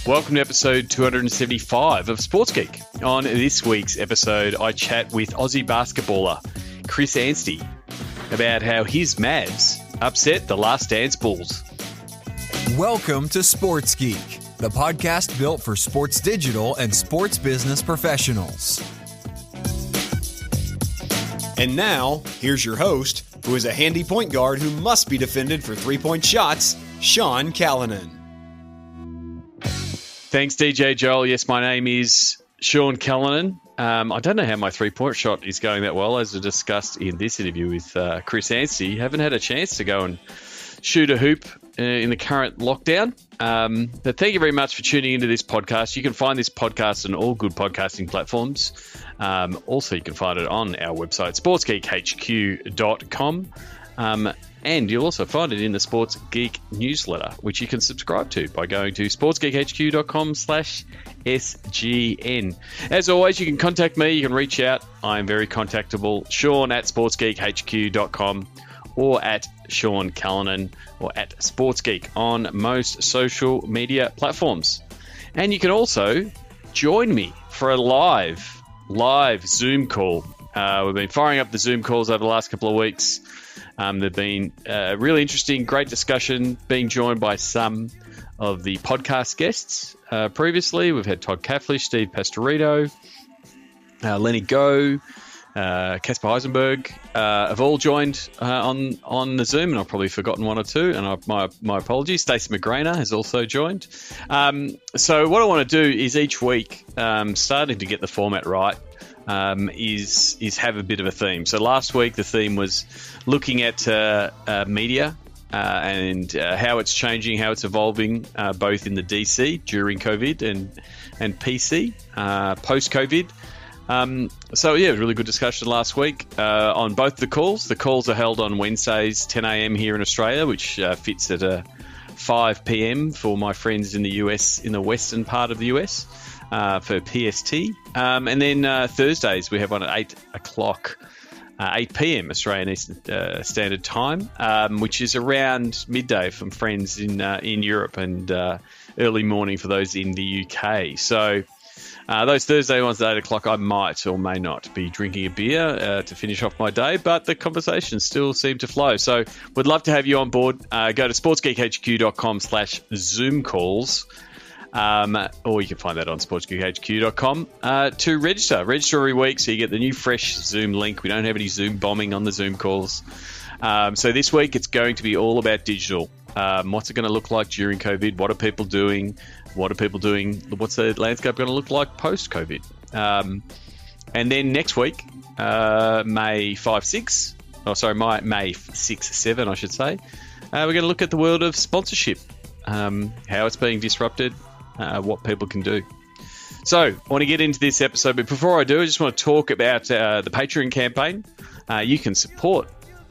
Welcome to episode 275 of Sports Geek. On this week's episode, I chat with Aussie basketballer Chris Anstey about how his Mavs upset the Last Dance Bulls. Welcome to Sports Geek, the podcast built for sports digital and sports business professionals. And now, here's your host, who is a handy point guard who must be defended for three-point shots, Sean Callanan. Thanks, DJ Joel. Yes, my name is Sean Callanan. I don't know how my three-point shot is going that well, as I discussed in this interview with Chris Anstey. Haven't had a chance to go and shoot a hoop in the current lockdown. But thank you very much for tuning into this podcast. You can find this podcast on all good podcasting platforms. Also, you can find it on our website, sportsgeekhq.com. And you'll also find it in the Sports Geek newsletter, which you can subscribe to by going to sportsgeekhq.com/SGN. As always, you can contact me. You can reach out. I am very contactable. Sean at sportsgeekhq.com or at Sean Callanan or at SportsGeek on most social media platforms. And you can also join me for a live Zoom call. We've been firing up the Zoom calls over the last couple of weeks. They've been really interesting, great discussion, being joined by some of the podcast guests. Previously, we've had Todd Kaflish, Steve Pastorito, Lenny Go, Casper Heisenberg have all joined on the Zoom, and I've probably forgotten one or two, and my apologies. Stacey McGrainer has also joined. So what I want to do is each week, starting to get the format right, is have a bit of a theme. So last week the theme was looking at media and how it's changing, how it's evolving, both in the DC during COVID and PC post-COVID. So yeah, it was a really good discussion last week on both the calls. The calls are held on Wednesdays, 10 a.m. here in Australia, which fits at 5 p.m. for my friends in the US, in the western part of the US. For PST. And then Thursdays we have one at 8 o'clock, 8 p.m. Australian Eastern Standard Time, which is around midday from friends in Europe, and early morning for those in the UK. So those Thursday ones at 8 o'clock, I might or may not be drinking a beer to finish off my day, but the conversations still seem to flow. So would love to have you on board. Go to sportsgeekhq.com/Zoom calls. Or you can find that on sportsgeekhq.com to register. Register every week so you get the new fresh Zoom link. We don't have any Zoom bombing on the Zoom calls. So this week it's going to be all about digital. What's it going to look like during COVID? What are people doing? What's the landscape going to look like post-COVID? And then next week, May 6, 7, I should say, we're going to look at the world of sponsorship, how it's being disrupted, what people can do. So I want to get into this episode, but before I do, I just want to talk about the Patreon campaign. You can support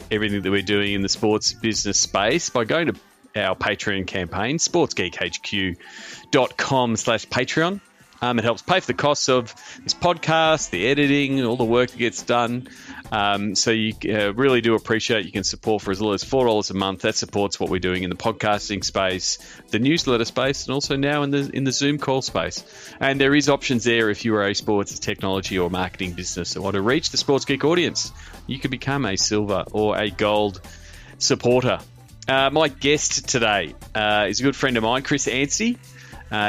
everything that we're doing in the sports business space by going to our Patreon campaign, sportsgeekhq.com/Patreon. It helps pay for the costs of this podcast, the editing, all the work that gets done. So you really do appreciate you can support for as little as $4 a month. That supports what we're doing in the podcasting space, the newsletter space, and also now in the Zoom call space. And there is options there if you are a sports, technology, or marketing business that want to reach the Sports Geek audience. You can become a silver or a gold supporter. My guest today is a good friend of mine, Chris Anstey.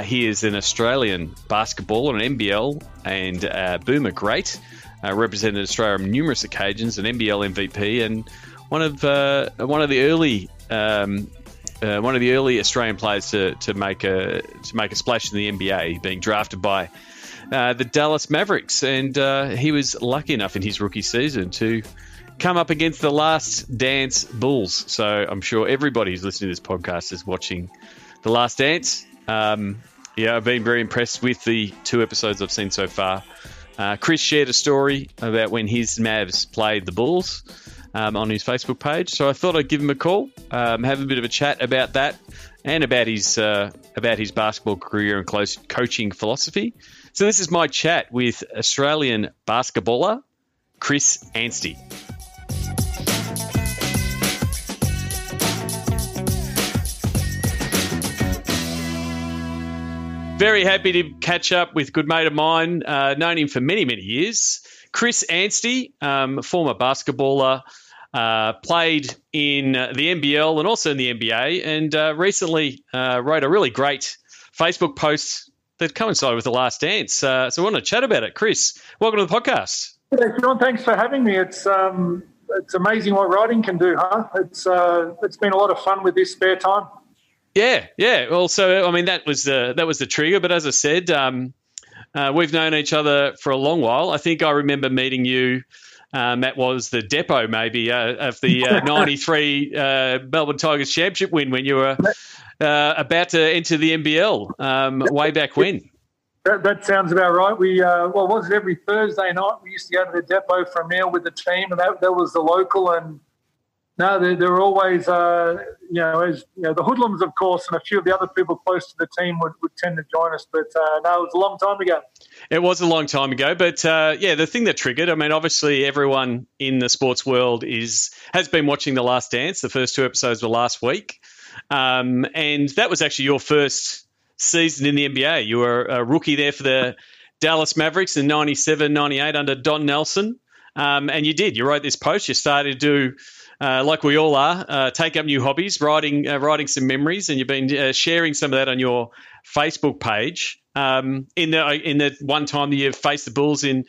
He is an Australian basketballer, an NBL and Boomer great. Represented Australia on numerous occasions, an NBL MVP, and one of the early Australian players to make a splash in the NBA, being drafted by the Dallas Mavericks, and he was lucky enough in his rookie season to come up against the Last Dance Bulls. So I'm sure everybody who's listening to this podcast is watching The Last Dance. I've been very impressed with the 2 episodes I've seen so far. Chris shared a story about when his Mavs played the Bulls on his Facebook page. So I thought I'd give him a call, have a bit of a chat about that and about his basketball career and coaching philosophy. So this is my chat with Australian basketballer Chris Anstey. Very happy to catch up with a good mate of mine, known him for many, many years. Chris Anstey, former basketballer, played in the NBL and also in the NBA, and recently wrote a really great Facebook post that coincided with The Last Dance. So I want to chat about it. Chris, welcome to the podcast. Hey, Sean, thanks for having me. It's amazing what writing can do, huh? It's been a lot of fun with this spare time. Yeah. Well, so I mean that was the trigger. But as I said, we've known each other for a long while. I think I remember meeting you. That was the depot, maybe, of the '93 Melbourne Tigers championship win when you were about to enter the NBL way back when. That sounds about right. We was it every Thursday night? We used to go to the depot for a meal with the team, and that was the local. And no, there were always, the hoodlums, of course, and a few of the other people close to the team would tend to join us. But no, it was a long time ago. It was a long time ago, but the thing that triggered, I mean, obviously everyone in the sports world has been watching The Last Dance. The first two episodes were last week, and that was actually your first season in the NBA. You were a rookie there for the Dallas Mavericks in 97-98 under Don Nelson, and you wrote this post. You started to do, like we all are, take up new hobbies, writing some memories, and you've been sharing some of that on your Facebook page. In the one time that you faced the Bulls in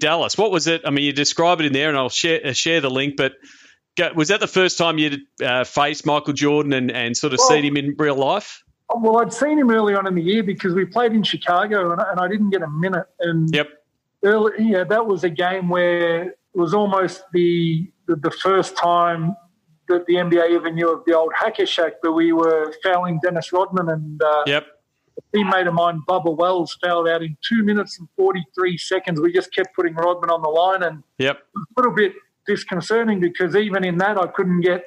Dallas, what was it? I mean, you describe it in there, and I'll share the link. But was that the first time you faced Michael Jordan and sort of seen him in real life? Well, I'd seen him early on in the year because we played in Chicago, and I didn't get a minute. And that was a game where it was almost the first time that the NBA even knew of the old Hacker Shack, that we were fouling Dennis Rodman, and a teammate of mine, Bubba Wells, fouled out in 2 minutes and 43 seconds. We just kept putting Rodman on the line, and it was a little bit disconcerting because even in that I couldn't get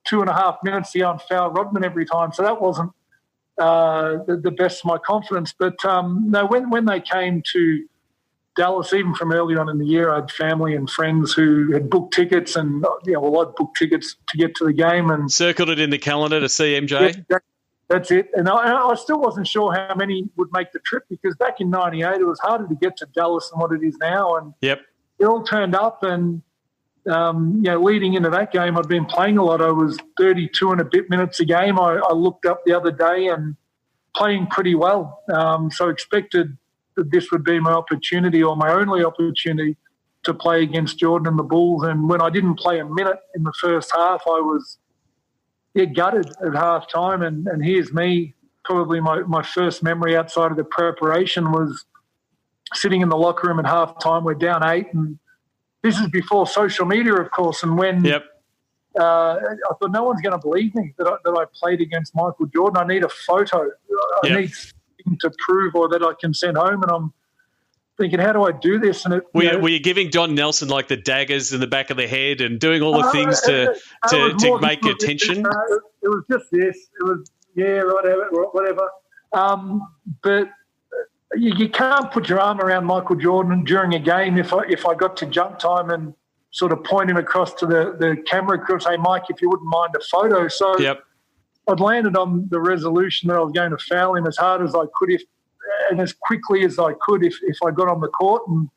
2.5 minutes to go and foul Rodman every time. So that wasn't the best of my confidence. But no, when they came to Dallas, even from early on in the year, I had family and friends who had booked tickets, and I'd booked tickets to get to the game and circled it in the calendar to see MJ. Yeah, that's it. And I still wasn't sure how many would make the trip because back in '98 it was harder to get to Dallas than what it is now. And it all turned up, and leading into that game, I'd been playing a lot. I was 32 and a bit minutes a game. I looked up the other day and playing pretty well. So expected that this would be my opportunity or my only opportunity to play against Jordan and the Bulls. And when I didn't play a minute in the first half, I was gutted at halftime. And here's me, probably my first memory outside of the preparation was sitting in the locker room at halftime. We're down 8, and this is before social media, of course. And when I thought no one's going to believe me that I played against Michael Jordan. I need a photo. I need something to prove or that I can send home. And I'm thinking, how do I do this? And were you giving Don Nelson like the daggers in the back of the head and doing all the things to make attention? It was just this. It was whatever. But you can't put your arm around Michael Jordan during a game. If I got to jump time and sort of point him across to the camera crew and say, Mike, if you wouldn't mind a photo. So I'd landed on the resolution that I was going to foul him as hard as I could and as quickly as I could if I got on the court, and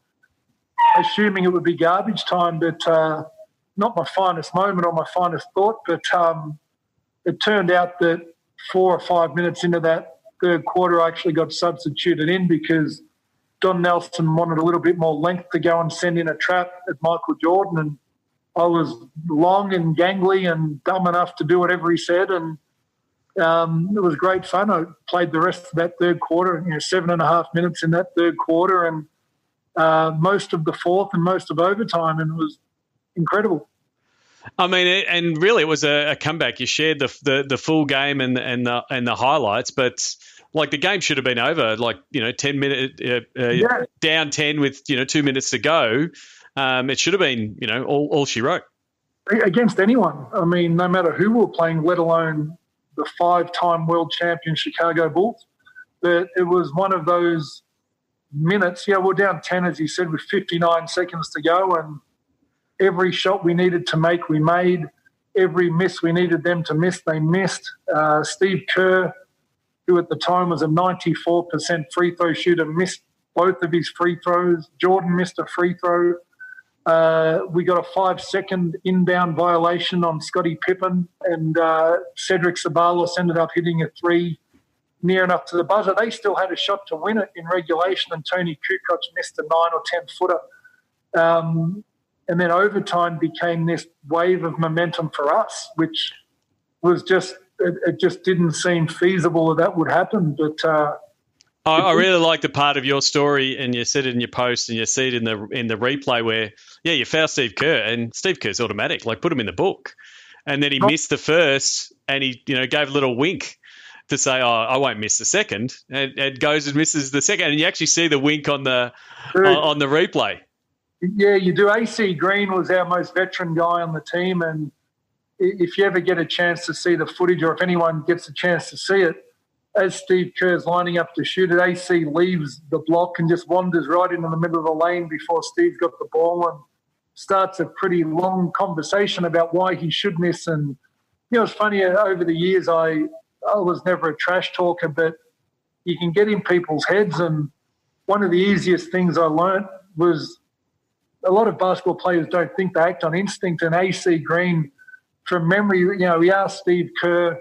assuming it would be garbage time, but not my finest moment or my finest thought. But it turned out that 4 or 5 minutes into that third quarter, I actually got substituted in because Don Nelson wanted a little bit more length to go and send in a trap at Michael Jordan, and I was long and gangly and dumb enough to do whatever he said, and it was great fun. I played the rest of that third quarter, 7.5 minutes in that third quarter, and most of the fourth and most of overtime, and it was incredible. I mean, and really, it was a comeback. You shared the full game and the highlights, but like the game should have been over. 10 minutes down 10 with 2 minutes to go. It should have been all she wrote against anyone. I mean, no matter who we were playing, let alone the 5-time world champion Chicago Bulls. But it was one of those minutes. We're down 10, as you said, with 59 seconds to go, and every shot we needed to make, we made. Every miss we needed them to miss, they missed. Steve Kerr, who at the time was a 94% free throw shooter, missed both of his free throws. Jordan missed a free throw. We got a 5-second inbound violation on Scottie Pippen, and Cedric Ceballos ended up hitting a three near enough to the buzzer. They still had a shot to win it in regulation, and Tony Kukoc missed a 9 or 10 footer. And then overtime became this wave of momentum for us, which was just, it just didn't seem feasible that would happen. But I really like the part of your story, and you said it in your post, and you see it in the replay where, you foul Steve Kerr, and Steve Kerr's automatic, like put him in the book. And then he missed the first, and he gave a little wink to say, I won't miss the second, and goes and misses the second. And you actually see the wink on the replay. Yeah, you do. AC Green was our most veteran guy on the team, and if you ever get a chance to see the footage, or if anyone gets a chance to see it, as Steve Kerr's lining up to shoot it, AC leaves the block and just wanders right into the middle of the lane before Steve's got the ball and starts a pretty long conversation about why he should miss. And, it's funny, over the years I was never a trash talker, but you can get in people's heads, and one of the easiest things I learned was a lot of basketball players don't think, they act on instinct. And AC Green, from memory, we asked Steve Kerr,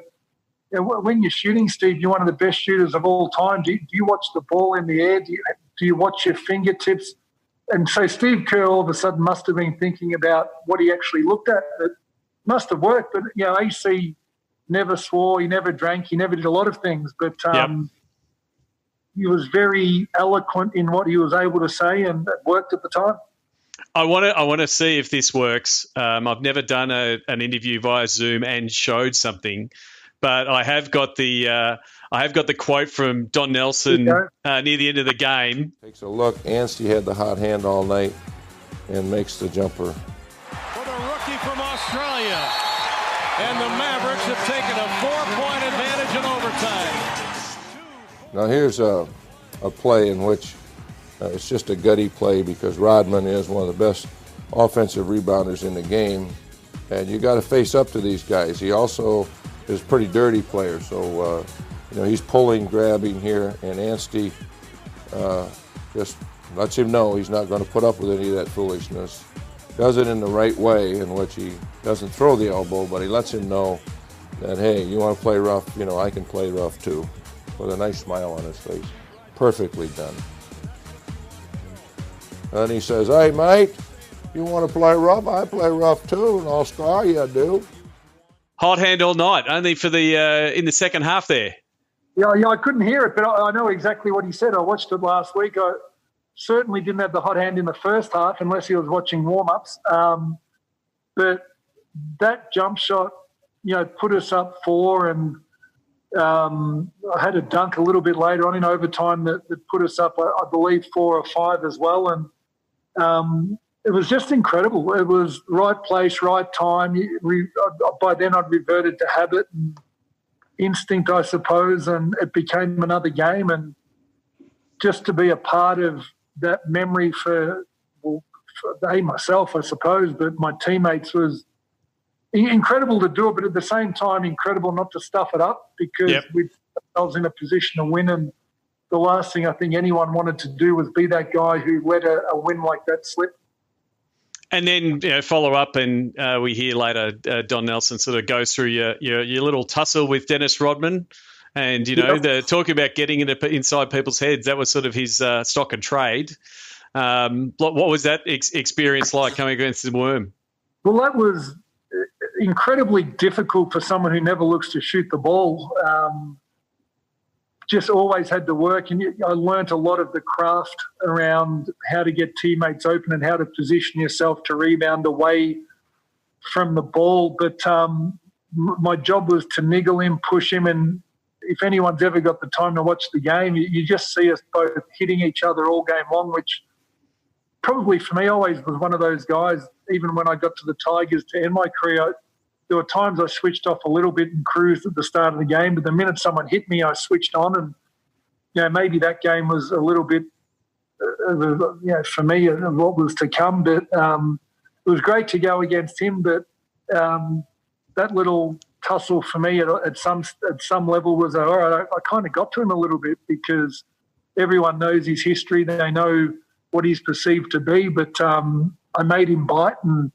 when you're shooting, Steve, you're one of the best shooters of all time. Do you watch the ball in the air? Do you watch your fingertips? And so Steve Kerr all of a sudden must have been thinking about what he actually looked at. It must have worked. But, AC never swore, he never drank, he never did a lot of things. But he was very eloquent in what he was able to say, and it worked at the time. I want to see if this works. I've never done an interview via Zoom and showed something, but I have got the quote from Don Nelson near the end of the game. Takes a look. Anstey had the hot hand all night and makes the jumper. For the rookie from Australia, and the Mavericks have taken a 4-point advantage in overtime. Now here's a play in which it's just a gutty play because Rodman is one of the best offensive rebounders in the game, and you got to face up to these guys. He also is a pretty dirty player, so he's pulling, grabbing here, and Anstey just lets him know he's not going to put up with any of that foolishness. Does it in the right way, in which he doesn't throw the elbow, but he lets him know that, hey, you want to play rough, I can play rough too, with a nice smile on his face. Perfectly done. And he says, hey, mate, you want to play rough? I play rough too, and I'll scar you, dude. Hot hand all night, only for the in the second half there. Yeah, I couldn't hear it, but I know exactly what he said. I watched it last week. I certainly didn't have the hot hand in the first half unless he was watching warm-ups. But that jump shot, put us up 4, and I had a dunk a little bit later on in overtime that put us up, I believe, 4 or 5 as well. And it was just incredible. It was right place, right time. By then I'd reverted to habit and instinct, I suppose, and it became another game. And just to be a part of that memory for myself, I suppose, but my teammates, was incredible to do it, but at the same time, incredible not to stuff it up, because we put ourselves in a position to win. And the last thing I think anyone wanted to do was be that guy who let a win like that slip. And then follow up, and we hear later Don Nelson sort of goes through your little tussle with Dennis Rodman, and the talking about getting inside people's heads. That was sort of his stock and trade. What was that experience like coming against the Worm? Well, that was incredibly difficult for someone who never looks to shoot the ball. Just always had to work, and I learnt a lot of the craft around how to get teammates open and how to position yourself to rebound away from the ball. But my job was to niggle him, push him, and if anyone's ever got the time to watch the game, you just see us both hitting each other all game long, which probably for me always was one of those guys, even when I got to the Tigers to end my career, there were times I switched off a little bit and cruised at the start of the game, but the minute someone hit me, I switched on, and maybe that game was a little bit, for me, what was to come. But it was great to go against him. But that little tussle for me at some level was, all right, I kind of got to him a little bit because everyone knows his history. They know what he's perceived to be, but I made him bite, and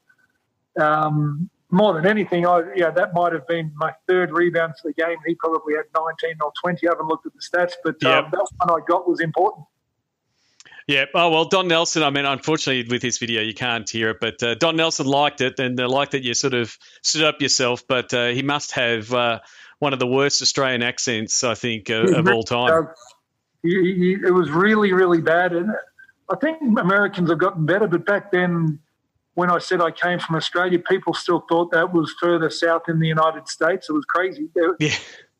more than anything, that might have been my third rebound for the game. He probably had 19 or 20. I haven't looked at the stats, but that one I got was important. Yeah. Oh, well, Don Nelson, I mean, unfortunately with this video, you can't hear it, but Don Nelson liked it, and liked that you sort of stood up yourself, but he must have one of the worst Australian accents, I think, of all time. It was really, really bad. And I think Americans have gotten better, but back then when I said I came from Australia, people still thought that was further south in the United States. It was crazy.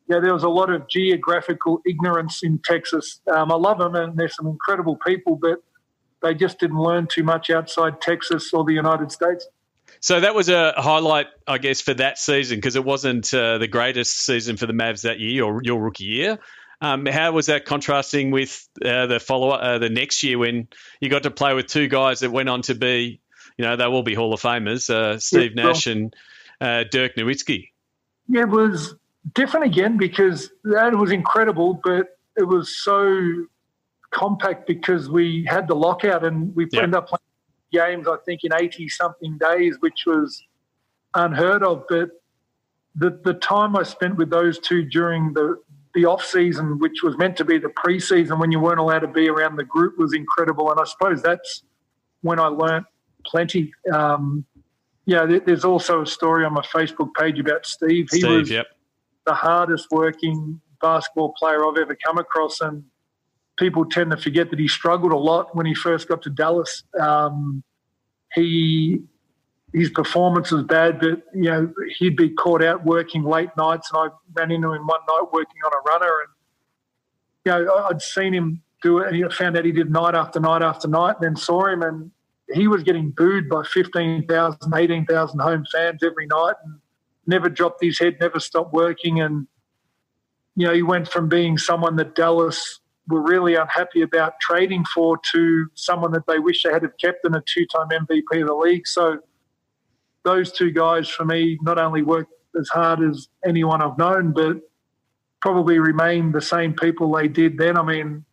Yeah, there was a lot of geographical ignorance in Texas. I love them, and they're some incredible people, but they just didn't learn too much outside Texas or the United States. So that was a highlight, I guess, for that season, because it wasn't the greatest season for the Mavs that year, or your rookie year. How was that contrasting with the next year when you got to play with two guys that went on to be, they will be Hall of Famers, Steve Nash and Dirk Nowitzki? Yeah, it was different again because that was incredible, but it was so compact because we had the lockout and we ended up playing games, I think, in 80-something days, which was unheard of. But the time I spent with those two during the off-season, which was meant to be the pre-season when you weren't allowed to be around the group, was incredible. And I suppose that's when I learnt plenty. There's also a story on my Facebook page about Steve. He was the hardest working basketball player I've ever come across, and people tend to forget that he struggled a lot when he first got to Dallas. His performance was bad, but he'd be caught out working late nights, and I ran into him one night working on a runner, and I'd seen him do it, and I found out he did night after night after night, and then saw him, and he was getting booed by 15,000, 18,000 home fans every night, and never dropped his head, never stopped working. And, he went from being someone that Dallas were really unhappy about trading for to someone that they wish they had have kept, and a two-time MVP of the league. So those two guys, for me, not only worked as hard as anyone I've known, but probably remain the same people they did then. I mean,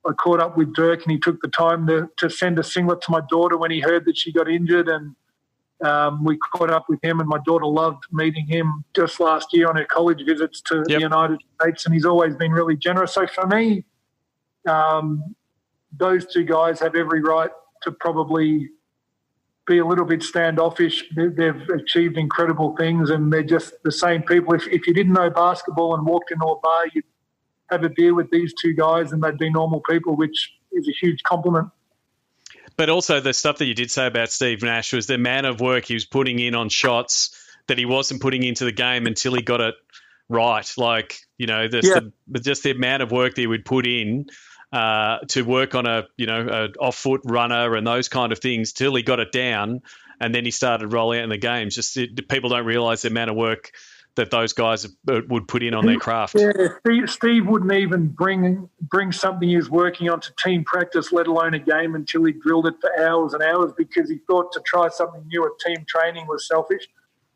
I caught up with Dirk, and he took the time to send a singlet to my daughter when he heard that she got injured, and we caught up with him, and my daughter loved meeting him just last year on her college visits to the United States, and he's always been really generous. So for me, those two guys have every right to probably be a little bit standoffish. They've achieved incredible things, and they're just the same people. If you didn't know basketball and walked into a bar, you'd have a beer with these two guys and they'd be normal people, which is a huge compliment. But also the stuff that you did say about Steve Nash was the amount of work he was putting in on shots that he wasn't putting into the game until he got it right. Like, just the amount of work that he would put in to work on a off-foot runner and those kind of things till he got it down, and then he started rolling out in the games. People don't realise the amount of work that those guys would put in on their craft. Yeah, Steve wouldn't even bring something he was working on to team practice, let alone a game, until he drilled it for hours and hours, because he thought to try something new at team training was selfish.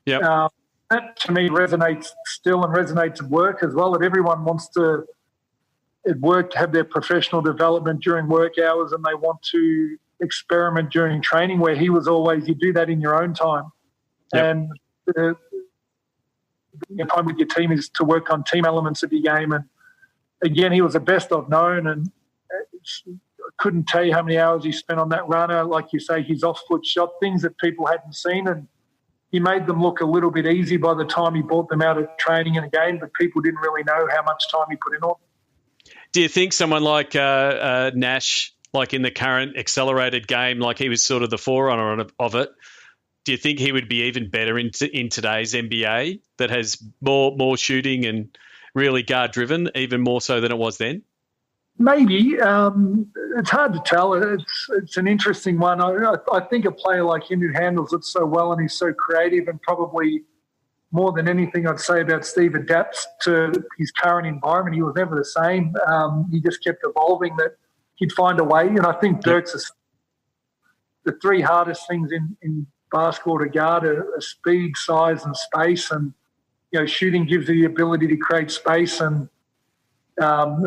Yeah, that to me resonates still, and resonates at work as well. That everyone wants to at work have their professional development during work hours, and they want to experiment during training. Where he was always, you do that in your own time, and time with your team is to work on team elements of your game. And again, he was the best I've known, and I couldn't tell you how many hours he spent on that runner. Like you say, his off-foot shot, things that people hadn't seen, and he made them look a little bit easy by the time he brought them out of training in a game, but people didn't really know how much time he put in on. Do you think someone like Nash, like in the current accelerated game, like he was sort of the forerunner of it, do you think he would be even better in today's NBA that has more shooting and really guard-driven, even more so than it was then? Maybe. It's hard to tell. It's an interesting one. I think a player like him who handles it so well and he's so creative, and probably more than anything I'd say about Steve, adapts to his current environment. He was never the same. He just kept evolving, that he'd find a way. And I think Dirk's the three hardest things in basketball to guard are speed, size, and space. And shooting gives you the ability to create space, and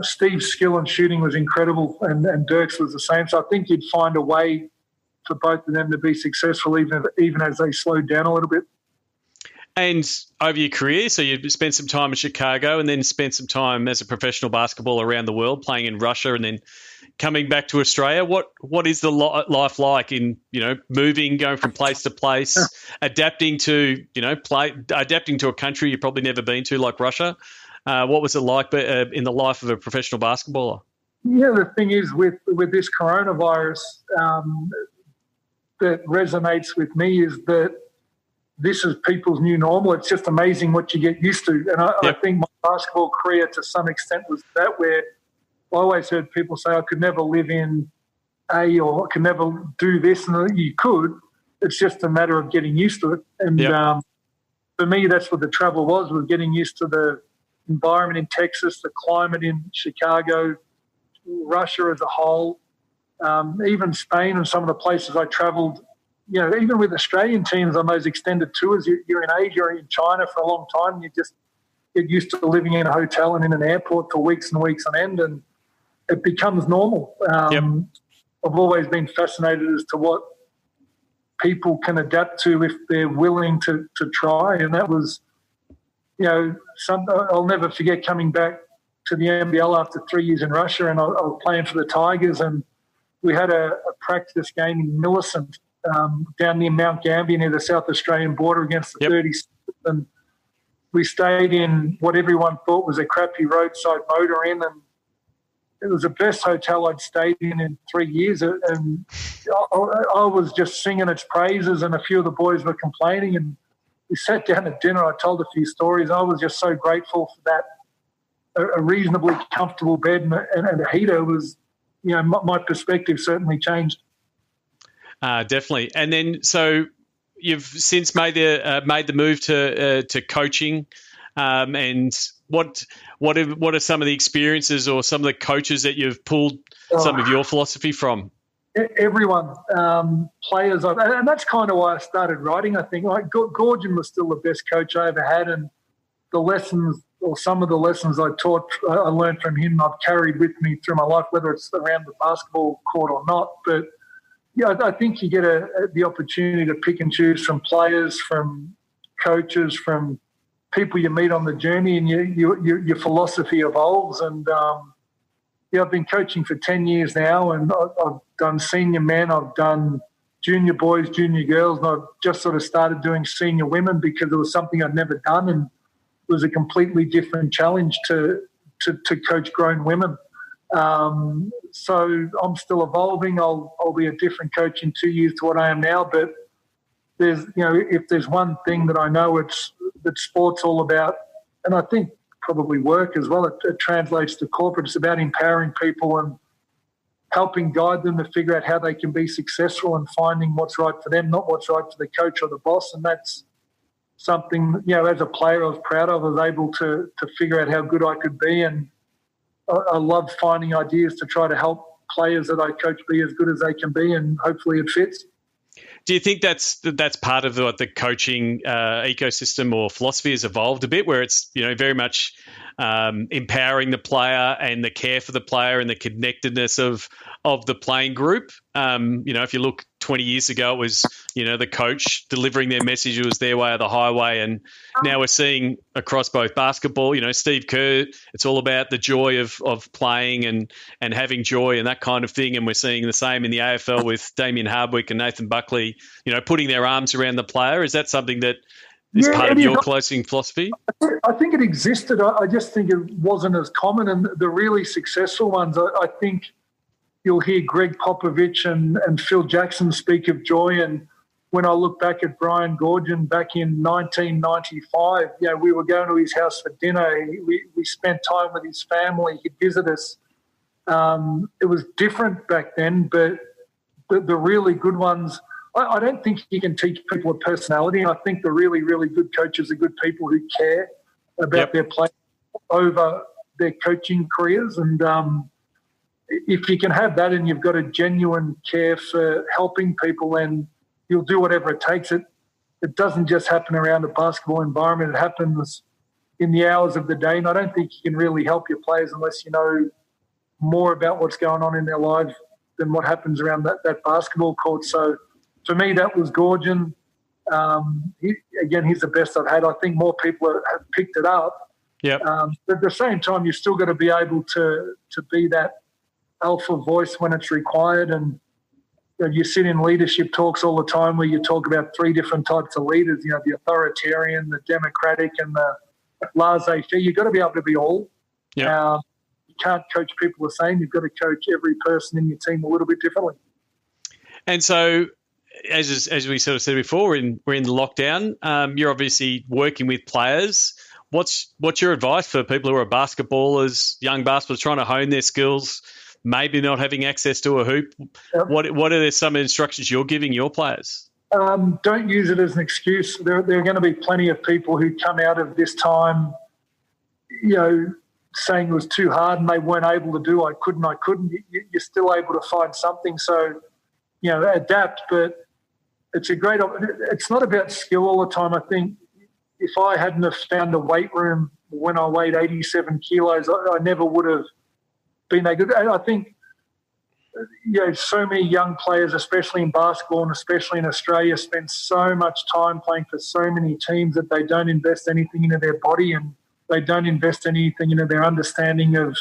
Steve's skill in shooting was incredible, and Dirk's was the same. So I think you'd find a way for both of them to be successful, even as they slowed down a little bit. And over your career, so you spent some time in Chicago and then spent some time as a professional basketballer around the world, playing in Russia and then coming back to Australia. What is the life like in, moving, going from place to place, adapting to, adapting to a country you've probably never been to, like Russia? What was it like in the life of a professional basketballer? Yeah, the thing is with this coronavirus that resonates with me is that this is people's new normal. It's just amazing what you get used to. And I think my basketball career to some extent was that, where I always heard people say I could never live in A, or I could never do this. And you could. It's just a matter of getting used to it. And for me, that's what the travel was getting used to the environment in Texas, the climate in Chicago, Russia as a whole, even Spain and some of the places I travelled. Even with Australian teams on those extended tours, you're in Asia or in China for a long time. You just get used to living in a hotel and in an airport for weeks and weeks on end, and it becomes normal. I've always been fascinated as to what people can adapt to if they're willing to try, and that was, I'll never forget coming back to the NBL after 3 years in Russia, and I was playing for the Tigers, and we had a practice game in Millicent, down near Mount Gambier near the South Australian border against the 36th. And we stayed in what everyone thought was a crappy roadside motor inn, and it was the best hotel I'd stayed in 3 years. And I was just singing its praises, and a few of the boys were complaining, and we sat down at dinner. I told a few stories. I was just so grateful for that. A reasonably comfortable bed and a heater was, my perspective certainly changed. Definitely. And then, so you've since made the move to coaching, and what are some of the experiences or some of the coaches that you've pulled some of your philosophy from? Everyone, players, and that's kind of why I started writing. I think Gorgon was still the best coach I ever had, and the lessons, or some of the lessons I learned from him, I've carried with me through my life, whether it's around the basketball court or not. But I think you get the opportunity to pick and choose from players, from coaches, from people you meet on the journey, and your philosophy evolves. And I've been coaching for 10 years now, and I've done senior men, I've done junior boys, junior girls, and I've just sort of started doing senior women because it was something I'd never done, and it was a completely different challenge to coach grown women. So I'm still evolving. I'll be a different coach in 2 years to what I am now. But if there's one thing that I know, it's that sport's all about, and I think probably work as well. It translates to corporate. It's about empowering people and helping guide them to figure out how they can be successful and finding what's right for them, not what's right for the coach or the boss. And that's something, as a player I was proud of. I was able to figure out how good I could be, and I love finding ideas to try to help players that I coach be as good as they can be, and hopefully it fits. Do you think that's part of what the coaching ecosystem or philosophy has evolved a bit, where it's very much empowering the player and the care for the player and the connectedness of the playing group? If you look 20 years ago, it was the coach delivering their message. It was their way or the highway, and now we're seeing across both basketball. Steve Kerr, it's all about the joy of playing and having joy and that kind of thing. And we're seeing the same in the AFL with Damien Hardwick and Nathan Buckley, putting their arms around the player. Is that something that is part of your coaching philosophy? I think it existed. I just think it wasn't as common. And the really successful ones, I think you'll hear Greg Popovich and Phil Jackson speak of joy. And when I look back at Brian Gorgon back in 1995, we were going to his house for dinner. We spent time with his family. He'd visit us. It was different back then, but the really good ones, I don't think you can teach people a personality. And I think the really, really good coaches are good people who care about their play over their coaching careers. And if you can have that and you've got a genuine care for helping people, then you'll do whatever it takes. It doesn't just happen around a basketball environment. It happens in the hours of the day. And I don't think you can really help your players unless you know more about what's going on in their lives than what happens around that basketball court. So for me, that was Gorgon. He's the best I've had. I think more people have picked it up. Yep. But at the same time, you've still got to be able to be that alpha voice when it's required. And you sit in leadership talks all the time where you talk about three different types of leaders, the authoritarian, the democratic, and the laissez-faire. You've got to be able to be all. Yep. You can't coach people the same. You've got to coach every person in your team a little bit differently. And so, as we sort of said before, we're in the lockdown. You're obviously working with players. What's your advice for people who are basketballers, young basketballers trying to hone their skills, maybe not having access to a hoop? Yep. What are some instructions you're giving your players? Don't use it as an excuse. There are going to be plenty of people who come out of this time, saying it was too hard and they weren't able to do. I couldn't. You're still able to find something. So, adapt. But it's not about skill all the time. I think if I hadn't have found a weight room when I weighed 87 kilos, I never would have been that good. I think, so many young players, especially in basketball and especially in Australia, spend so much time playing for so many teams that they don't invest anything into their body and they don't invest anything into their understanding of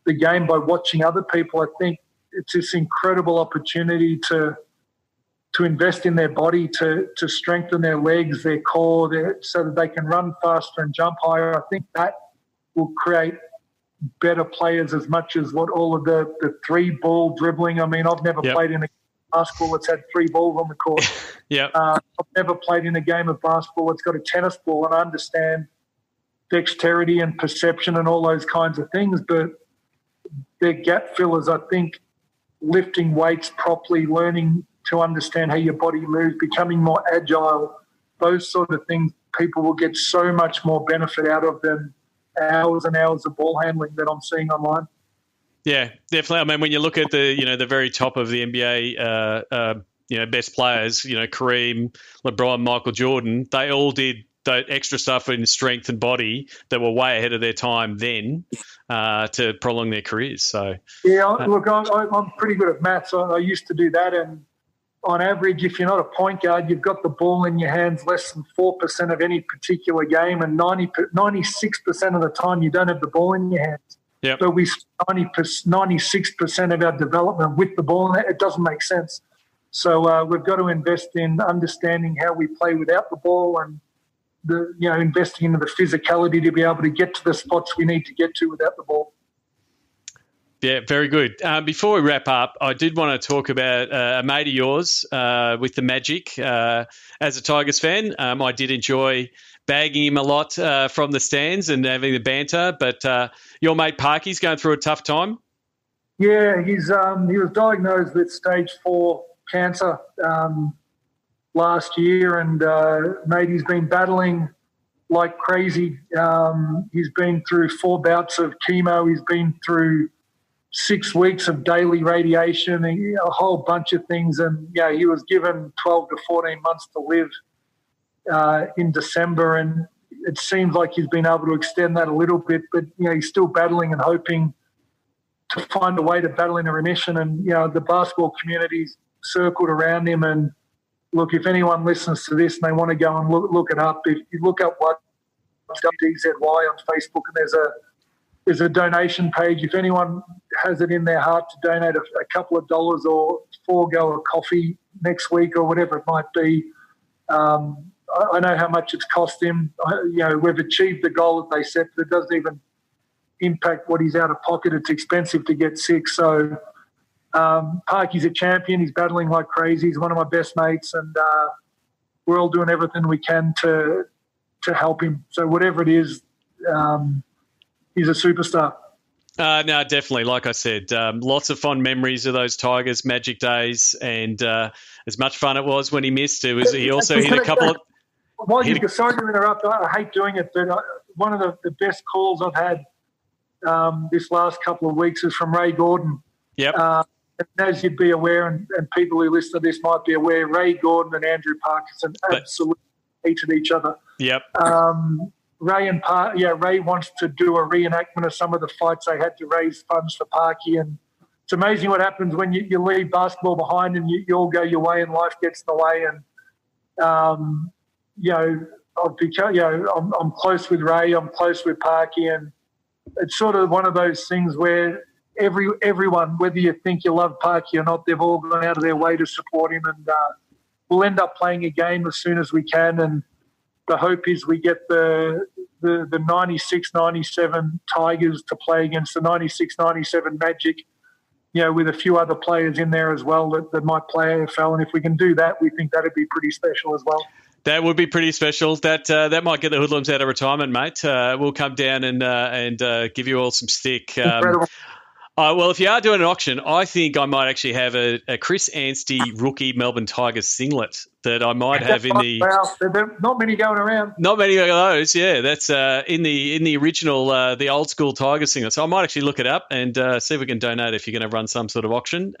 the game by watching other people. I think it's this incredible opportunity to invest in their body, to strengthen their legs, their core, so that they can run faster and jump higher. I think that will create better players as much as what all of the three-ball dribbling. I mean, I've never played in a basketball that's had three balls on the court. Yeah. I've never played in a game of basketball that's got a tennis ball, and I understand dexterity and perception and all those kinds of things, but they're gap fillers. I think lifting weights properly, learning to understand how your body moves, becoming more agile, those sort of things, people will get so much more benefit out of than hours and hours of ball handling that I'm seeing online. Yeah, definitely. I mean, when you look at the very top of the NBA, best players, Kareem, LeBron, Michael Jordan, they all did that extra stuff in strength and body that were way ahead of their time then to prolong their careers. So yeah, look, I'm pretty good at maths. I used to do that, and on average, if you're not a point guard, you've got the ball in your hands less than 4% of any particular game, and 96% of the time you don't have the ball in your hands. Yep. So we 96% of our development with the ball in it. It doesn't make sense. So we've got to invest in understanding how we play without the ball and investing into the physicality to be able to get to the spots we need to get to without the ball. Yeah, very good. Before we wrap up, I did want to talk about a mate of yours with the Magic. As a Tigers fan, I did enjoy bagging him a lot from the stands and having the banter. But your mate Parky's going through a tough time. Yeah, he was diagnosed with stage 4 cancer last year, and mate, he's been battling like crazy. He's been through 4 bouts of chemo. He's been through 6 weeks of daily radiation, a whole bunch of things. And, he was given 12 to 14 months to live in December, and it seems like he's been able to extend that a little bit. But, he's still battling and hoping to find a way to battle in a remission. And, the basketball community's circled around him. And, look, if anyone listens to this and they want to go and look it up, if you look up what DZY on Facebook, and there's a donation page. If anyone has it in their heart to donate a couple of dollars or forego a coffee next week or whatever it might be, I know how much it's cost him. We've achieved the goal that they set, but it doesn't even impact what he's out of pocket. It's expensive to get sick. So Parky's a champion. He's battling like crazy. He's one of my best mates, and we're all doing everything we can to help him. So whatever it is, he's a superstar. No, definitely. Like I said, lots of fond memories of those Tigers Magic days, and as much fun it was when he missed. He also hit a couple of. Sorry to interrupt. I hate doing it, but one of the best calls I've had this last couple of weeks is from Ray Gordon. Yep. As you'd be aware, and people who listen to this might be aware, Ray Gordon and Andrew Parkinson absolutely hated each other. Yep. Ray wants to do a reenactment of some of the fights they had to raise funds for Parky, and it's amazing what happens when you leave basketball behind and you all go your way and life gets in the way. And I'm close with Ray, I'm close with Parky, and it's sort of one of those things where everyone, whether you think you love Parky or not, they've all gone out of their way to support him, and we'll end up playing a game as soon as we can. And the hope is we get the 96-97 Tigers to play against the 96-97 Magic, with a few other players in there as well that might play AFL. And if we can do that, we think that'd be pretty special as well. That would be pretty special. That might get the hoodlums out of retirement, mate. We'll come down and give you all some stick. Incredible. Well, if you are doing an auction, I think I might actually have a Chris Anstey rookie Melbourne Tigers singlet that I might have in the. There not many going around. Not many of those, yeah. That's in the original, the old school Tigers singlet. So I might actually look it up and see if we can donate if you're going to run some sort of auction.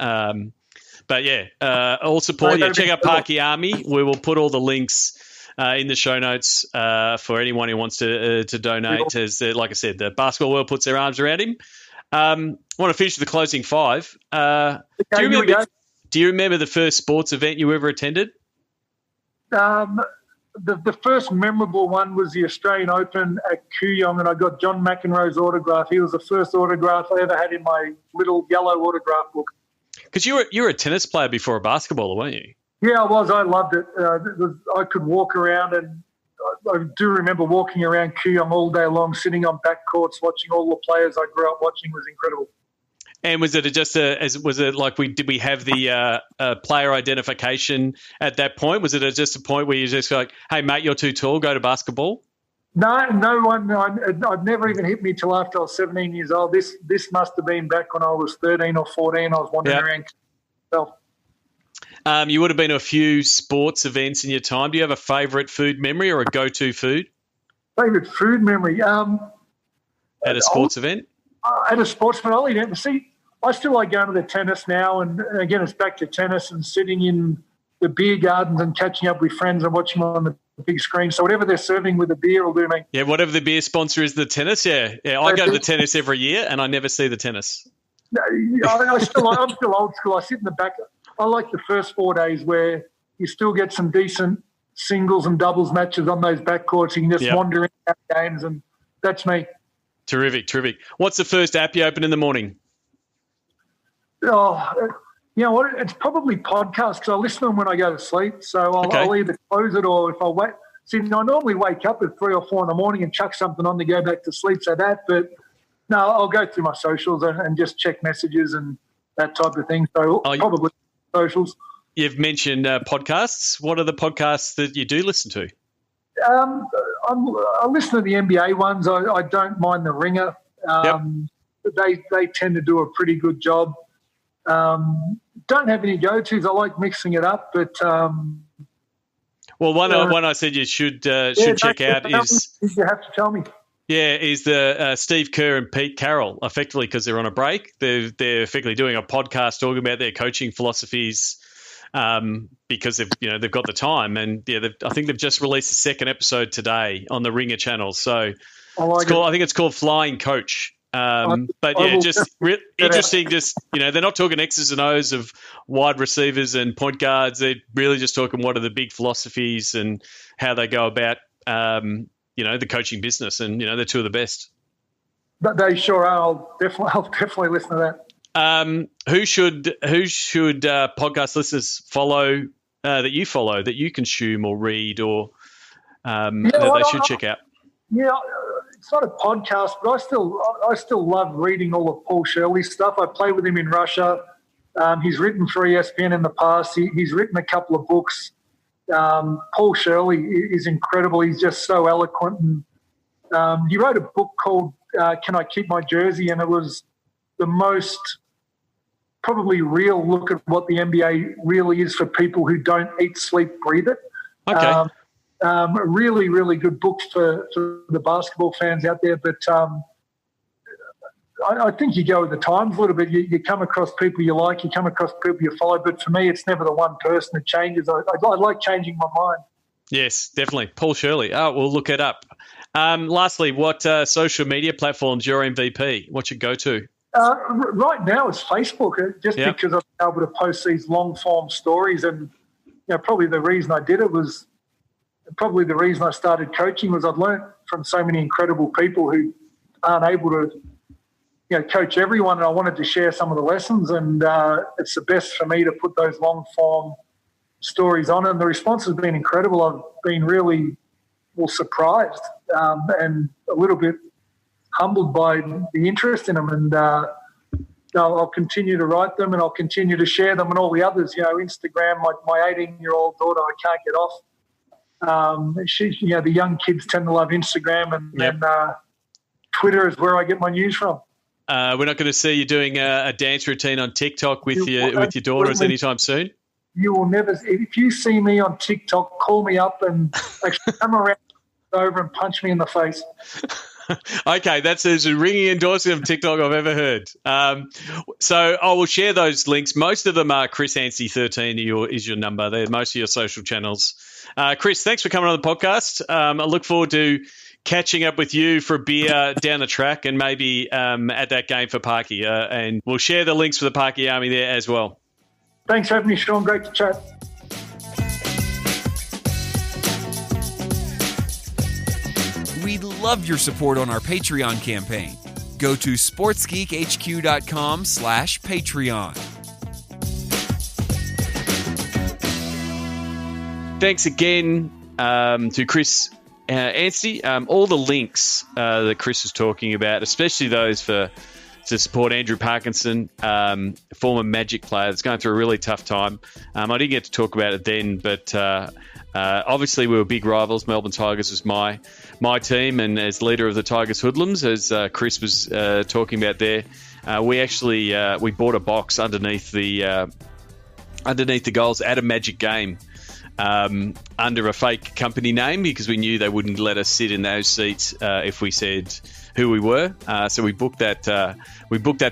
But yeah, all support. Yeah, check out Parky Army. We will put all the links in the show notes for anyone who wants to donate. As like I said, the basketball world puts their arms around him. I want to finish with the closing five. Do you remember the first sports event you ever attended? The first memorable one was the Australian Open at Kooyong, and I got John McEnroe's autograph. He was the first autograph I ever had in my little yellow autograph book. Because you were a tennis player before a basketballer, weren't you? Yeah, I was. I loved it. I could walk around, and I do remember walking around Kooyong all day long, sitting on back courts, watching all the players I grew up watching. Was incredible. And was it did we have the player identification at that point? Was it just a point where you just like, hey mate, you're too tall, go to basketball? No one. I'd never even hit me till after I was 17 years old. This must have been back when I was 13 or 14. I was wandering around myself. You would have been to a few sports events in your time. Do you have a favourite food memory or a go-to food? Favourite food memory? At a sports event? At a sports event, I'll eat it. See, I still like going to the tennis now, and again, it's back to tennis and sitting in the beer gardens and catching up with friends and watching on the big screen. So whatever they're serving with the beer will do me. Yeah, whatever the beer sponsor is, the tennis. Yeah. I go to the tennis every year, and I never see the tennis. I'm still old school. I sit in the back. I like the first 4 days where you still get some decent singles and doubles matches on those backcourts. You can just wander in out games, and that's me. Terrific. What's the first app you open in the morning? Oh, you know what? It's probably podcasts because I listen to them when I go to sleep. So I'll either close it, or if I wait. See, I normally wake up at 3 or 4 in the morning and chuck something on to go back to sleep. So but no, I'll go through my socials and just check messages and that type of thing. So probably socials. You've mentioned podcasts. What are the podcasts that you do listen to? I listen to the NBA ones. I don't mind the Ringer. They tend to do a pretty good job. Don't have any go-tos. I like mixing it up, but one I said you should check out is you have to tell me. Yeah, is the Steve Kerr and Pete Carroll, effectively because they're on a break. They're effectively doing a podcast talking about their coaching philosophies because they've got the time, and I think they've just released the second episode today on the Ringer channel. So I think it's called Flying Coach. Interesting. Just they're not talking X's and O's of wide receivers and point guards. They're really just talking what are the big philosophies and how they go about the coaching business, and they're two of the best. But they sure are. I'll definitely listen to that. Who should podcast listeners follow that you follow, that you consume or read, or that they should check out? Yeah, it's not a podcast, but I still love reading all of Paul Shirley's stuff. I play with him in Russia. He's written for ESPN in the past. He's written a couple of books. Paul Shirley is incredible. He's just so eloquent. And he wrote a book called Can I Keep My Jersey? And it was the most probably real look at what the NBA really is for people who don't eat, sleep, breathe it. Okay. A really, really good book for the basketball fans out there. But I think you go with the times a little bit. You come across people you like, you come across people you follow. But for me, it's never the one person that changes. I like changing my mind. Yes, definitely. Paul Shirley. Oh, we'll look it up. Lastly, what social media platforms your MVP? What's your go-to? Right now it's Facebook, just because I've been able to post these long-form stories. And probably the reason I did it was probably the reason I started coaching was I'd learned from so many incredible people who aren't able to coach everyone, and I wanted to share some of the lessons, and it's the best for me to put those long-form stories on, and the response has been incredible. I've been really surprised and a little bit humbled by the interest in them, and I'll continue to write them, and I'll continue to share them, and all the others. Instagram, my 18-year-old daughter, I can't get off. The young kids tend to love Instagram, and Twitter is where I get my news from. We're not going to see you doing a dance routine on TikTok with your daughters anytime soon? You will never. If you see me on TikTok, call me up and come around over and punch me in the face. Okay, that's as a ringing endorsement of TikTok I've ever heard. So I will share those links. Most of them are Chris Anstey 13 is your number. They're most of your social channels. Chris, thanks for coming on the podcast. I look forward to catching up with you for a beer down the track and maybe at that game for Parky. And we'll share the links for the Parky Army there as well. Thanks for having me, Sean. Great to chat. We'd love your support on our Patreon campaign. Go to sportsgeekhq.com/Patreon. Thanks again to Chris Anstey. All the links that Chris was talking about, especially those to support Andrew Parkinson, former Magic player that's going through a really tough time. I didn't get to talk about it then, but obviously we were big rivals. Melbourne Tigers was my team, and as leader of the Tigers Hoodlums, as Chris was talking about there, we actually we bought a box underneath the goals at a Magic game. Under a fake company name, because we knew they wouldn't let us sit in those seats if we said who we were. So we booked that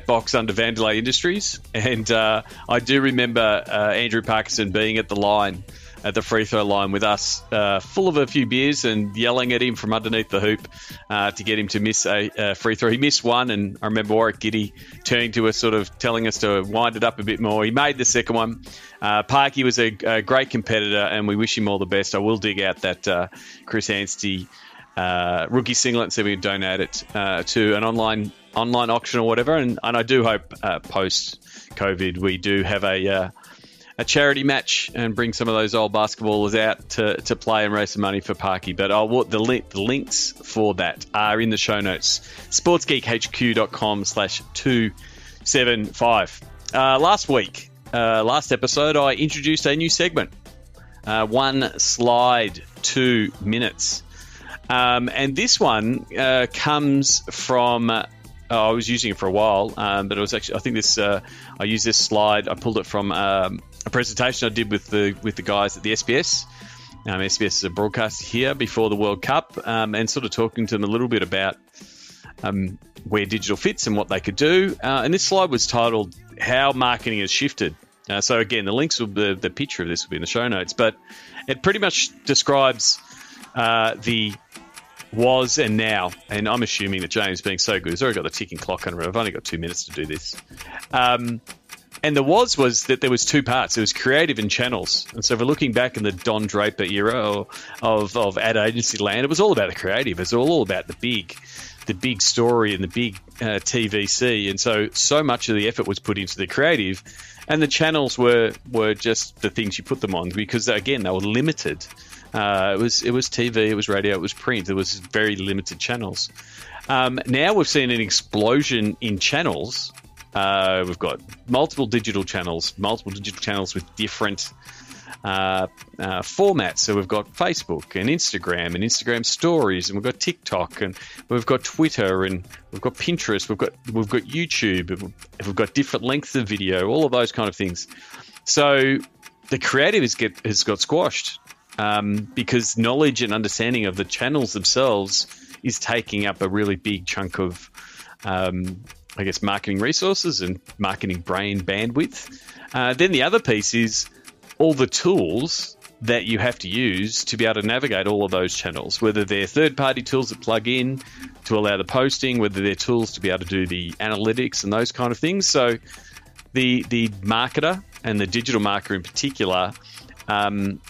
box under Vandelay Industries, and I do remember Andrew Parkinson being at the free throw line with us, full of a few beers, and yelling at him from underneath the hoop to get him to miss a free throw. He missed one, and I remember Warwick Giddy turning to us, sort of telling us to wind it up a bit more. He made the second one. Parky was a great competitor, and we wish him all the best. I will dig out that Chris Anstey rookie singlet and see if we can donate it to an online auction or whatever. And I do hope post-COVID we do have a charity match and bring some of those old basketballers out to play and raise some money for Parky. But the links for that are in the show notes. sportsgeekhq.com/275. Last episode, I introduced a new segment. 1 slide, 2 minutes. And this one comes from... I was using it for a while, but it was actually... I think this... I used this slide. I pulled it from a presentation I did with the guys at the SBS. SBS is a broadcaster here before the World Cup, and sort of talking to them a little bit about where digital fits and what they could do. And this slide was titled "How Marketing Has Shifted." So again, the links the picture of this will be in the show notes, but it pretty much describes the was and now. And I'm assuming that James, being so good, has already got the ticking clock on it. I've only got 2 minutes to do this. And the was that there was two parts. There was creative and channels. And so if we're looking back in the Don Draper era of ad agency land, it was all about the creative. It was all about the big story and the big TVC. And so much of the effort was put into the creative, and the channels were just the things you put them on, because again, they were limited. It was TV, it was radio, it was print. There was very limited channels. Now we've seen an explosion in channels. We've got multiple digital channels with different formats. So we've got Facebook and Instagram stories, and we've got TikTok, and we've got Twitter, and we've got Pinterest, we've got YouTube, we've got different lengths of video, all of those kind of things. So the creative has got squashed because knowledge and understanding of the channels themselves is taking up a really big chunk of marketing resources and marketing brain bandwidth. Then the other piece is all the tools that you have to use to be able to navigate all of those channels, whether they're third-party tools that plug in to allow the posting, whether they're tools to be able to do the analytics and those kind of things. So the marketer, and the digital marketer in particular,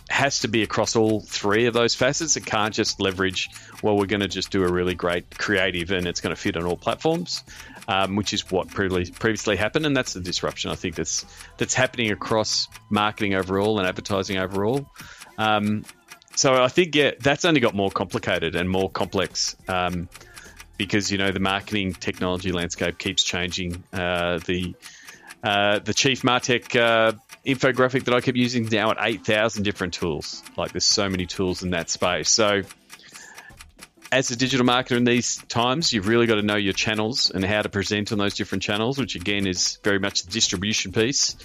has to be across all three of those facets. It can't just leverage, well, we're going to just do a really great creative and it's going to fit on all platforms, which is what previously happened. And that's the disruption, I think, that's happening across marketing overall and advertising overall. So I think, that's only got more complicated and more complex because, the marketing technology landscape keeps changing. The Chief Martech infographic that I keep using now at 8,000 different tools. Like, there's so many tools in that space. So as a digital marketer in these times, you've really got to know your channels and how to present on those different channels, which again is very much the distribution piece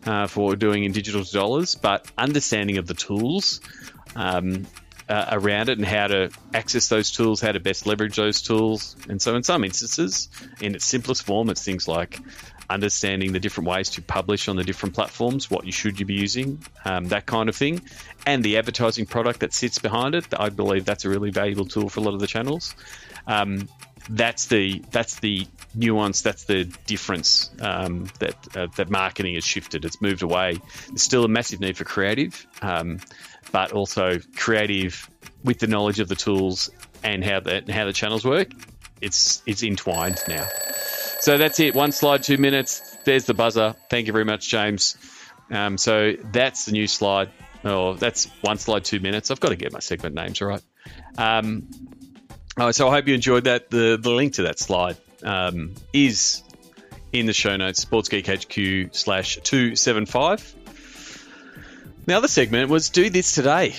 for what we're doing in digital dollars, but understanding of the tools around it and how to access those tools, how to best leverage those tools. And so in some instances, in its simplest form, it's things like understanding the different ways to publish on the different platforms, what you should be using, that kind of thing, and the advertising product that sits behind it. I believe that's a really valuable tool for a lot of the channels. That's the nuance, that's the difference that marketing has shifted. It's moved away. There's still a massive need for creative, but also creative with the knowledge of the tools and how the channels work. It's entwined now. So that's it. 1 slide, 2 minutes. There's the buzzer. Thank you very much, James. So that's the new slide. Oh, that's 1 slide, 2 minutes. I've got to get my segment names right. So I hope you enjoyed that. The link to that slide is in the show notes, sportsgeekhq/275. The other segment was do this today.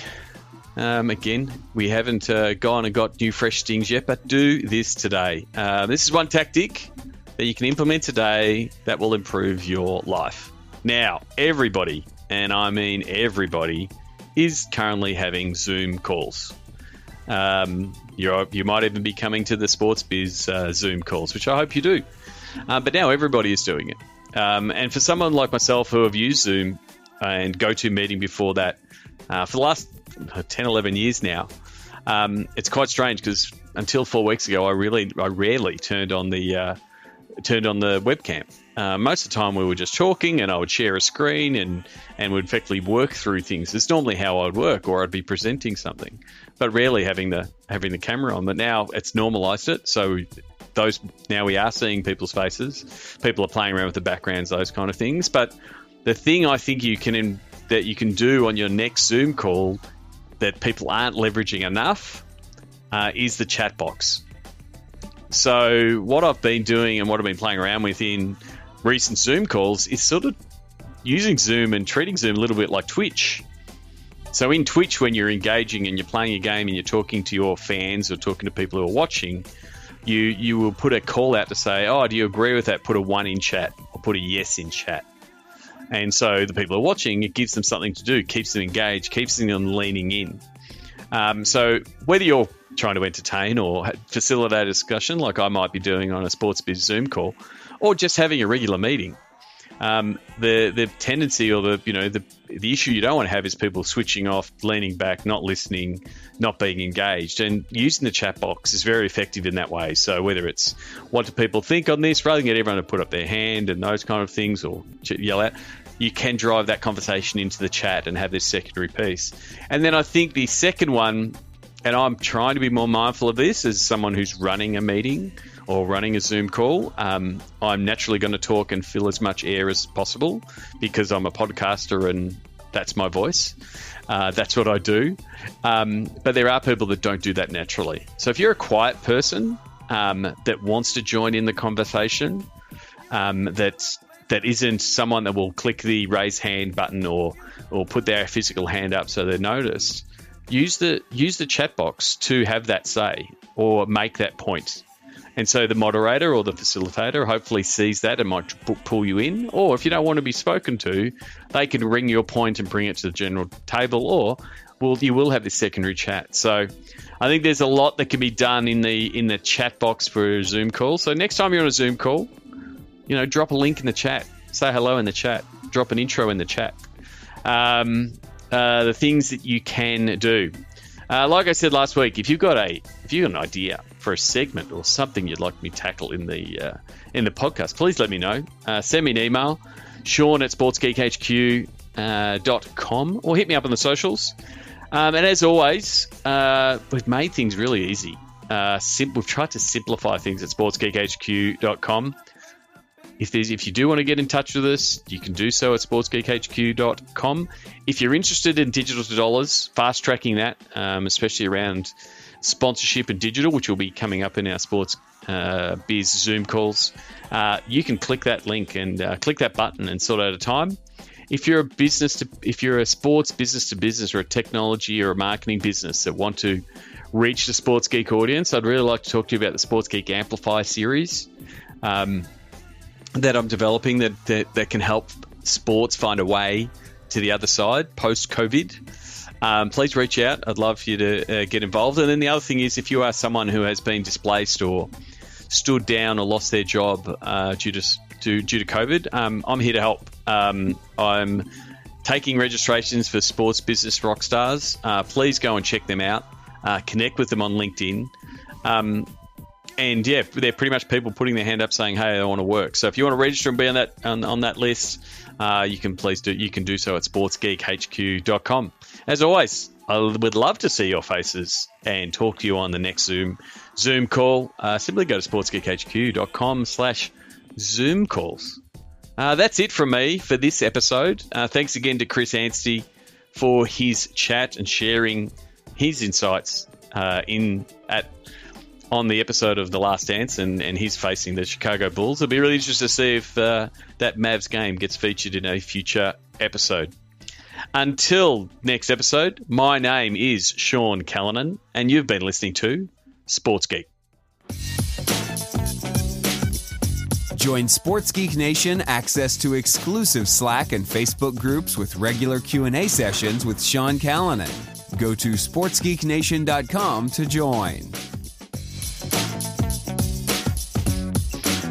Again, we haven't gone and got new fresh stings yet, but do this today. This is one tactic that you can implement today that will improve your life. Now, everybody, and I mean everybody, is currently having Zoom calls. You might even be coming to the Sports Biz Zoom calls, which I hope you do. But now everybody is doing it. And for someone like myself who have used Zoom and GoToMeeting before that, for the last 10, 11 years now, it's quite strange because until 4 weeks ago, I rarely turned on the webcam. Most of the time we were just talking and I would share a screen and would effectively work through things. It's normally how I would work, or I'd be presenting something, but rarely having the camera on. But now it's normalized it. So now we are seeing people's faces. People are playing around with the backgrounds, those kind of things. But the thing I think that you can do on your next Zoom call that people aren't leveraging enough is the chat box. So what I've been doing and what I've been playing around with in recent Zoom calls is sort of using Zoom and treating Zoom a little bit like Twitch. So in Twitch, when you're engaging and you're playing a game and you're talking to your fans or talking to people who are watching, you will put a call out to say, oh, do you agree with that? Put a 1 in chat or put a yes in chat. And so the people who are watching, it gives them something to do, keeps them engaged, keeps them leaning in. So whether you're trying to entertain or facilitate a discussion like I might be doing on a Sports Biz Zoom call, or just having a regular meeting, the tendency or the issue you don't want to have is people switching off, leaning back, not listening, not being engaged. And using the chat box is very effective in that way. So whether it's what do people think on this, rather than get everyone to put up their hand and those kind of things or yell out, you can drive that conversation into the chat and have this secondary piece. And then I think the second one, and I'm trying to be more mindful of this as someone who's running a meeting or running a Zoom call, I'm naturally going to talk and fill as much air as possible because I'm a podcaster and that's my voice. That's what I do. But there are people that don't do that naturally. So if you're a quiet person that wants to join in the conversation, that isn't someone that will click the raise hand button or put their physical hand up so they're noticed, use the chat box to have that say or make that point. And so the moderator or the facilitator hopefully sees that and might pull you in. Or if you don't want to be spoken to, they can ring your point and bring it to the general table, or you will have this secondary chat. So I think there's a lot that can be done in the chat box for a Zoom call. So next time you're on a Zoom call, drop a link in the chat, say hello in the chat, drop an intro in the chat. the things that you can do. Like I said last week, if you've got an idea for a segment or something you'd like me to tackle in the podcast, please let me know. Send me an email, Sean@sportsgeekhq.com, or hit me up on the socials. And as always, we've made things really easy. We've tried to simplify things at sportsgeekhq.com. If you do want to get in touch with us, you can do so at sportsgeekhq.com. If you're interested in digital dollars, fast tracking that, especially around sponsorship and digital, which will be coming up in our sports biz Zoom calls, you can click that link and click that button and sort out a time. If you're a sports business to business or a technology or a marketing business that want to reach the Sports Geek audience, I'd really like to talk to you about the Sports Geek Amplify series that I'm developing that can help sports find a way to the other side post-COVID. Please reach out. I'd love for you to get involved. And then the other thing is, if you are someone who has been displaced or stood down or lost their job due to COVID, I'm here to help. I'm taking registrations for sports business rock stars. Please go and check them out. Connect with them on LinkedIn. And yeah, they're pretty much people putting their hand up saying, "Hey, I want to work." So if you want to register and be on that list, you can do so at sportsgeekhq.com. As always, I would love to see your faces and talk to you on the next Zoom call. Simply go to sportsgeekhq.com/Zoom calls. That's it from me for this episode. Thanks again to Chris Anstey for his chat and sharing his insights on the episode of The Last Dance, and he's facing the Chicago Bulls. It'll be really interesting to see if that Mavs game gets featured in a future episode. Until next episode, my name is Sean Callanan, and you've been listening to Sports Geek. Join Sports Geek Nation access to exclusive Slack and Facebook groups with regular Q&A sessions with Sean Callanan. Go to sportsgeeknation.com to join.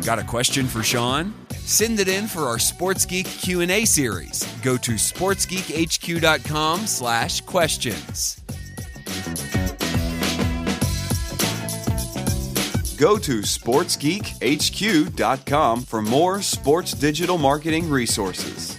Got a question for Sean? Send it in for our Sports Geek Q&A series. Go to sportsgeekhq.com/questions. Go to sportsgeekhq.com for more sports digital marketing resources.